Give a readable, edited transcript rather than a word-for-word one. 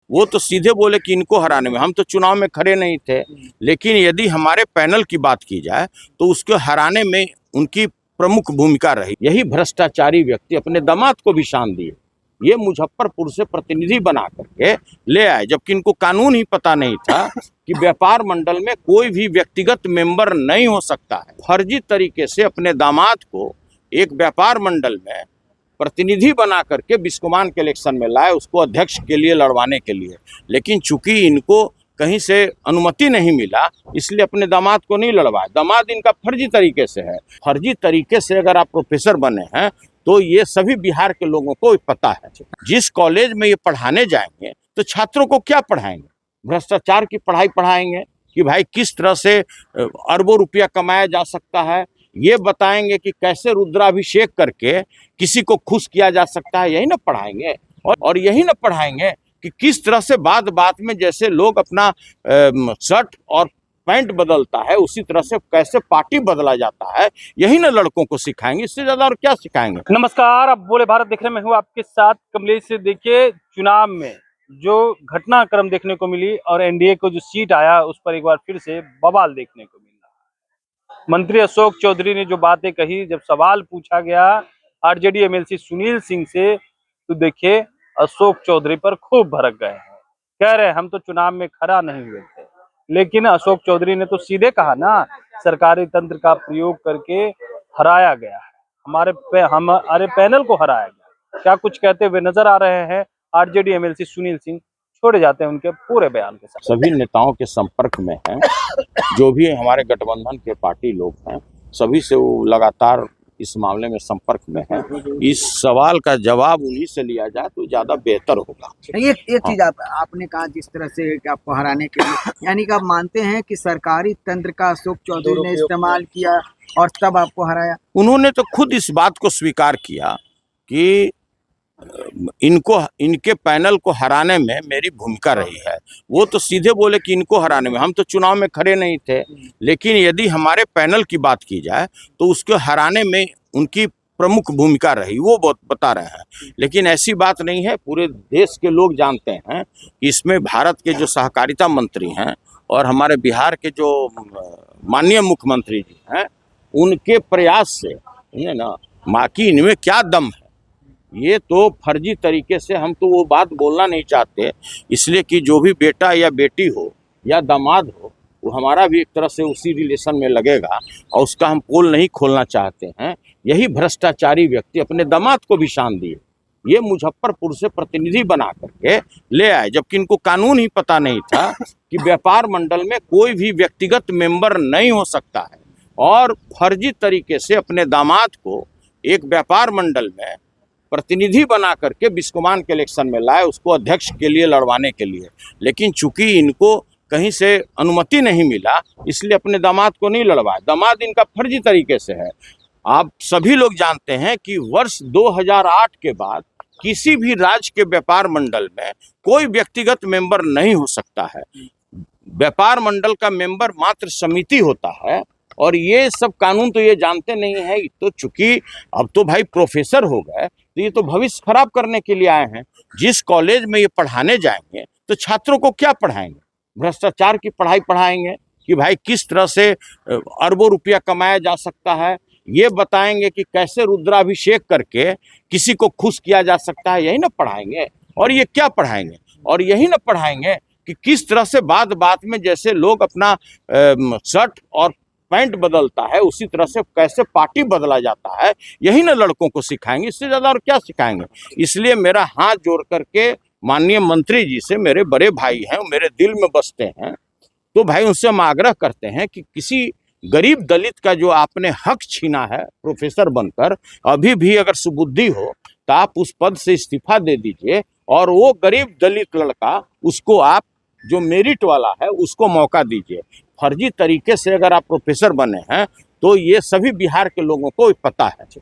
वो तो सीधे बोले कि इनको हराने में, हम तो चुनाव में खड़े नहीं थे। लेकिन यदि हमारे पैनल की बात की जाए तो उसको हराने में उनकी प्रमुख भूमिका रही। यही भ्रष्टाचारी व्यक्ति अपने दामाद को भी शान दिए, ये मुजफ्फरपुर से प्रतिनिधि बना करके ले आए, जबकि इनको कानून ही पता नहीं था कि व्यापार मंडल में कोई भी व्यक्तिगत मेंबर नहीं हो सकता है। फर्जी तरीके से अपने दामाद को एक व्यापार मंडल में प्रतिनिधि बना करके बिस्कोमान के इलेक्शन में लाए, उसको अध्यक्ष के लिए लड़वाने के लिए। लेकिन चूंकि इनको कहीं से अनुमति नहीं मिला, इसलिए अपने दामाद को नहीं लड़वाए। दामाद इनका फर्जी तरीके से है। फर्जी तरीके से अगर आप प्रोफेसर बने हैं तो ये सभी बिहार के लोगों को पता है। जिस कॉलेज में ये पढ़ाने जाएंगे तो छात्रों को क्या पढ़ाएंगे? भ्रष्टाचार की पढ़ाई पढ़ाएंगे कि भाई किस तरह से अरबों रुपया कमाया जा सकता है, ये बताएंगे कि कैसे रुद्राभिषेक करके किसी को खुश किया जा सकता है, यही ना पढ़ाएंगे। और यही ना पढ़ाएंगे कि किस तरह से बात बात में जैसे लोग अपना शर्ट और पैंट बदलता है, उसी तरह से कैसे पार्टी बदला जाता है, यही ना लड़कों को सिखाएंगे। इससे ज्यादा और क्या सिखाएंगे? नमस्कार, अब बोले भारत देखने में हूँ आपके साथ कमलेश से। देखिए, चुनाव में जो घटनाक्रम देखने को मिली और एनडीए को जो सीट आया उस पर एक बार फिर से बवाल देखने को मिला। मंत्री अशोक चौधरी ने जो बातें कही, जब सवाल पूछा गया आरजेडी एमएलसी सुनील सिंह से, तो देखिए अशोक चौधरी पर खूब भड़क गए हैं। कह रहे हम तो चुनाव में खड़ा नहीं हुए थे। लेकिन अशोक चौधरी ने तो सीधे कहा ना, सरकारी तंत्र का प्रयोग करके हराया गया है, हमारे पैनल को हराया गया। क्या कुछ कहते हुए नजर आ रहे हैं आरजेडी एमएलसी सुनील सिंह, छोड़े जाते हैं उनके पूरे बयान के साथ। सभी नेताओं के संपर्क में हैं, जो भी हमारे गठबंधन के पार्टी लोग हैं, सभी से वो लगातार इस मामले में संपर्क में है। इस सवाल का जवाब उन्हीं से लिया जाए तो ज्यादा बेहतर होगा। एक चीज आपने कहा, जिस तरह से आपको हराने के लिए, यानी कि आप मानते हैं कि सरकारी तंत्र का अशोक चौधरी ने इस्तेमाल किया और तब आपको हराया? उन्होंने तो खुद इस बात को स्वीकार किया कि इनके पैनल को हराने में मेरी भूमिका रही है। वो तो सीधे बोले कि इनको हराने में, हम तो चुनाव में खड़े नहीं थे। लेकिन यदि हमारे पैनल की बात की जाए तो उसको हराने में उनकी प्रमुख भूमिका रही, वो बता रहे हैं। लेकिन ऐसी बात नहीं है। पूरे देश के लोग जानते हैं कि इसमें भारत के जो सहकारिता मंत्री हैं और हमारे बिहार के जो माननीय मुख्यमंत्री जी हैं, उनके प्रयास से ना बाकी इनमें क्या दम है। ये तो फर्जी तरीके से, हम तो वो बात बोलना नहीं चाहते, इसलिए कि जो भी बेटा या बेटी हो या दामाद हो, वो हमारा भी एक तरह से उसी रिलेशन में लगेगा और उसका हम पोल नहीं खोलना चाहते हैं। यही भ्रष्टाचारी व्यक्ति अपने दामाद को भी शान दिए, ये मुजफ्फरपुर से प्रतिनिधि बना करके ले आए, जबकि इनको कानून ही पता नहीं था कि व्यापार मंडल में कोई भी व्यक्तिगत मेंबर नहीं हो सकता है। और फर्जी तरीके से अपने दामाद को एक व्यापार मंडल में प्रतिनिधि बना करके बिस्कोमान के इलेक्शन में लाए, उसको अध्यक्ष के लिए लड़वाने के लिए। लेकिन चूंकि इनको कहीं से अनुमति नहीं मिला, इसलिए अपने दामाद को नहीं लड़वाए। दामाद इनका फर्जी तरीके से है। आप सभी लोग जानते हैं कि वर्ष 2008 के बाद किसी भी राज्य के व्यापार मंडल में कोई व्यक्तिगत मेंबर नहीं हो सकता है। व्यापार मंडल का मेंबर मात्र समिति होता है। और ये सब कानून तो ये जानते नहीं है। तो चूंकि अब तो भाई प्रोफेसर हो गए, तो ये तो भविष्य खराब करने के लिए आए हैं। जिस कॉलेज में ये पढ़ाने जाएंगे तो छात्रों को क्या पढ़ाएंगे? भ्रष्टाचार की पढ़ाई पढ़ाएंगे कि भाई किस तरह से अरबों रुपया कमाया जा सकता है, ये बताएंगे कि कैसे रुद्राभिषेक करके किसी को खुश किया जा सकता है, यही ना पढ़ाएंगे। और ये क्या पढ़ाएंगे? और यही ना पढ़ाएंगे कि किस तरह से बात बात में जैसे लोग अपना शर्ट और पैंट बदलता है, उसी तरह से कैसे पार्टी बदला जाता है, यही ना लड़कों को सिखाएंगे। इससे ज्यादा और क्या सिखाएंगे? इसलिए मेरा हाथ जोड़ करके माननीय मंत्री जी से, मेरे बड़े भाई हैं, मेरे दिल में बसते हैं, तो भाई उनसे हम आग्रह करते हैं कि किसी गरीब दलित का जो आपने हक छीना है प्रोफेसर बनकर, अभी भी अगर सुबुद्धि हो तो आप उस पद से इस्तीफा दे दीजिए और वो गरीब दलित लड़का, उसको आप जो मेरिट वाला है उसको मौका दीजिए। फर्जी तरीके से अगर आप प्रोफेसर बने हैं तो ये सभी बिहार के लोगों को पता है।